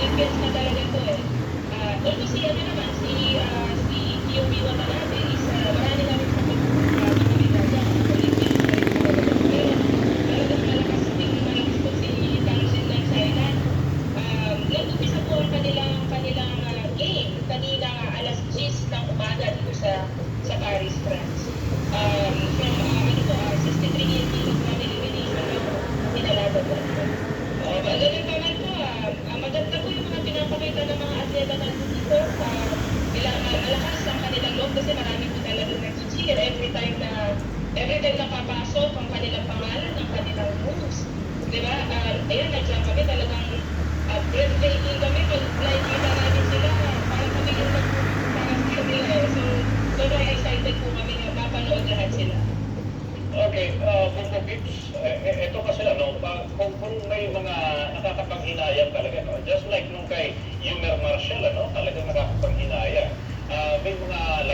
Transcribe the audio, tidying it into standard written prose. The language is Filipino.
Philippines na talaga to eh. Although si ano naman, si Kiyomi Watanabe is marami na rin sa pagkakabilidad sa Philippines na rin talaga to. Pero talagang malakas din malakas to si Tangsin ng China. Nag-umpisa po ang kanilang game kanina alas 10 ng umaga dito sa Paris, France. From 63 kilogram elimination na pinalaban natin. Ganun pa man po, maganda po yung mga pinapakita ng mga atleta natin dito. Malakas ang kanilang loob kasi marami po talagang nag-cheer every time na papasok ang kanilang pangalan, ang kanilang moves. Diba? Ayan, nandiyan kami talagang breathtaking kami pag nakikita namin sila. Parang kami yung parang nila eh. So, sobrang excited po kami na mapanood lahat sila. Okay, Bongbong Gibbs, ito kasi kung may mga nakakapanghinayang talaga, no? Just like nung kay